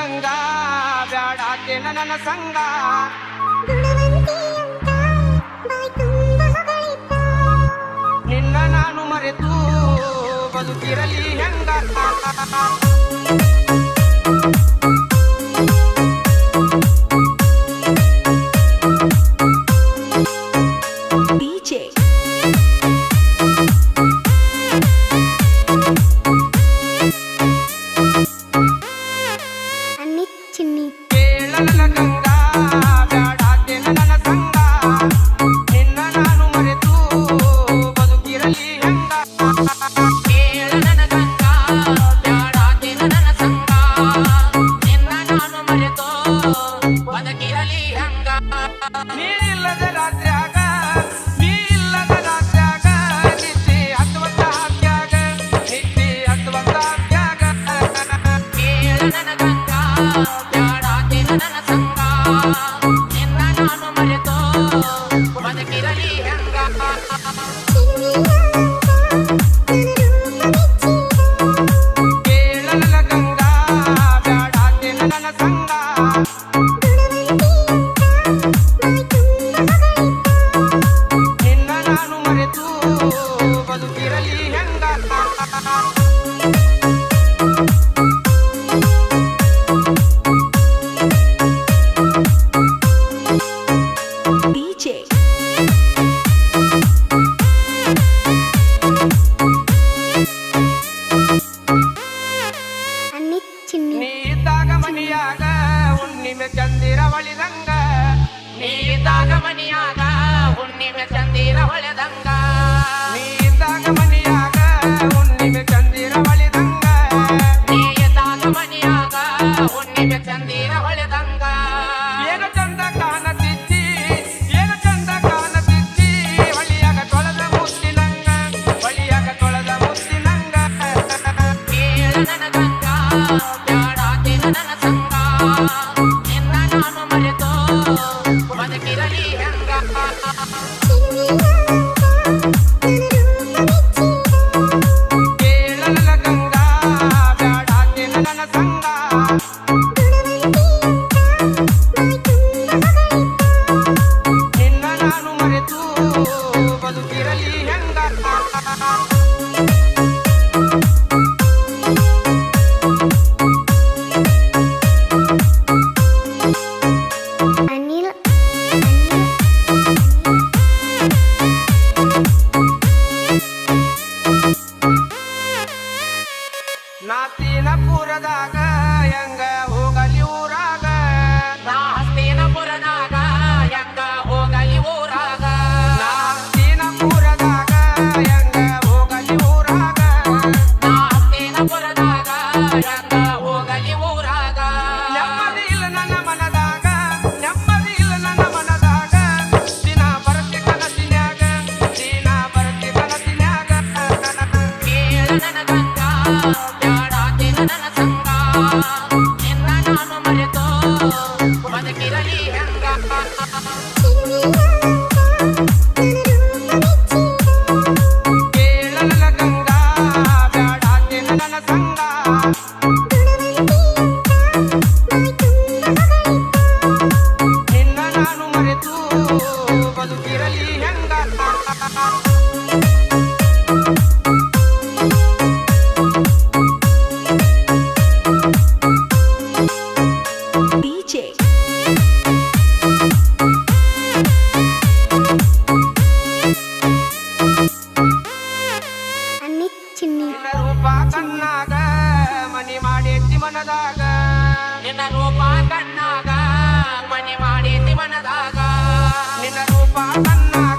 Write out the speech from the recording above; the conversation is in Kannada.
ಗಂಗಾ ಬ್ಯಾಡಾತೇನ ನನ್ನ ಸಂಗ ನಿನ್ನ ನಾನು ಮರೆತು ಬದುಕಿರಲಿ ಹೆಂಗ ಕೇಳಲ ಗಂಗಾ ಬ್ಯಾಡಾತೇನ ನನ್ನ ಸಂಗ ನಿನ್ನ ನಾನು ಮರೆತು ಬದುಕಿರಲಿ ಹೆಂಗ ಕೇಳನ ಗಂಗಾ ಬ್ಯಾಡಾತೇನ ನನ್ನ ಸಂಗ ನಿನ್ನ ನಾನು ಮರೆತು ಬದುಕಿರಲಿ ಹಂಗ ನೀರಿಲ್ಲದ ರಾತ್ರ್ಯಾಗ ನೀ ಇಲ್ಲದ ರಾತ್ರ್ಯಾಗ ನಿತ್ಯ ಹತ್ತುವಂತ ಹಾಕ್ಯಾಗ ನಿತ್ಯ ಹತ್ತುವಂತ ಹಾಕ್ಯಾಗ ಕೇಳನ ಗಂಗಾ ಬ್ಯಾಡಾತೇನ ನನ್ನ ಸಂಗ ನಿನ್ನ ನಾನು ಮರೆತು ಬದುಕಿರಲಿ ಹಂಗ ಕೇಳಲ ಗಂಗಾ ಬ್ಯಾಡಾತೇನ ನನ್ನ ಸಂಗ ನಿನ್ನ ನಾನು ಮರೆತು ಬದುಕಿರಲಿ ಹೆಂಗ ನೀ ಇದ್ದಾಗ ಮನಿಯಾಗ ಹುಣ್ಣಿಮೆ ಚಂದಿರ ಒಳಿದಂಗ ನೀ ಇದ್ದಾಗ ಮನಿಯಾಗ ಹುಣ್ಣಿಮೆ ಚಂದಿರ ಹೊಳೆದಂಗ ನೀ ಇದ್ದಾಗ ಮನಿಯಾಗ ಹುಣ್ಣಿಮೆ ಚಂದಿರ ಒಳಿದಂಗ ನೀ ಇದ್ದಾಗ ಮನಿಯಾಗ ಹುಣ್ಣಿಮೆ ಚಂದಿರ ಹೊಳೆದಂಗ ಏನು ಚಂದ ಕಾಣತಿದ್ದಿ ಏನು ಚಂದ ಕಾಣತಿದ್ದಿ ಹೊಳಿಯಾಗ ತೊಳೆದ ಮುತ್ತಿನಂಗ ಹೊಳಿಯಾಗ ತೊಳೆದ ಮುತ್ತಿನಂಗ ಕೇಳನ ಗಂಗಾ ಬ್ಯಾಡಾತೇನ ನನ್ನ ಸಂಗ ನಿನ್ನ ನಾನು ಮರೆತು ಬದುಕಿರಲಿ ಹಂಗ ಕೇಳಲ ಗಂಗಾ ಬ್ಯಾಡಾತೇನ ನನ್ನ ಸಂಗ ನಿನ್ನ ನಾನು ಮರೆತು ಬದುಕಿರಲಿ ಹೆಂಗ ನಾತಿನ ಪುರದಾಗ ಹೆಂಗ ಹೋಗಲಿ ಊರಾಗ ನಾ ಹಸ್ತಿನಪುರದಾಗ ಹೆಂಗ ಹೋಗಲಿ ಊರಾಗ ನಾತಿನ ಪುರದಾಗ ಹೆಂಗ ಹೋಗಲಿ ಊರಾಗ ನಾ ಹಸ್ತಿನಪುರದಾಗ ಹೆಂಗ ಹೋಗಲಿ ಊರಾಗ ನೆಮ್ಮದಿ ಇಲ್ಲ ನನ್ನ ಮನದಾಗ ನೆಮ್ಮದಿ ಇಲ್ಲ ನನ್ನ ಮನದಾಗ ದಿನ ಬರತಿ ಕನಸಿನ್ಯಾಗ ದಿನ ಬರತಿ ಕನಸಿನ್ಯಾಗ ಕೇಳನ ಗಂಗಾ ಬ್ಯಾಡಾತೇನ ನನ್ನ ಸಂಗ ನಿನ್ನ ನಾನು ಮರೆತು ಬದುಕಿರಲಿ ಹಂಗ ಕೇಳಲ ಗಂಗಾ ಬ್ಯಾಡಾತೇನ ನನ್ನ ಸಂಗ ನಿನ್ನ ನಾನು ಮರೆತು ಬದುಕಿರಲಿ ಹೆಂಗ ನಿನ್ನ ರೂಪ ಕಣ್ಣಾಗ ಮನಿ ಮಾಡೇತಿ ಮನದಾಗ ನಿನ್ನ ರೂಪ ಕಣ್ಣಾಗ ಮನೆ ಮಾಡೇತಿ ಮನದಾಗ ನಿನ್ನ ರೂಪ ಕಣ್ಣಾಗ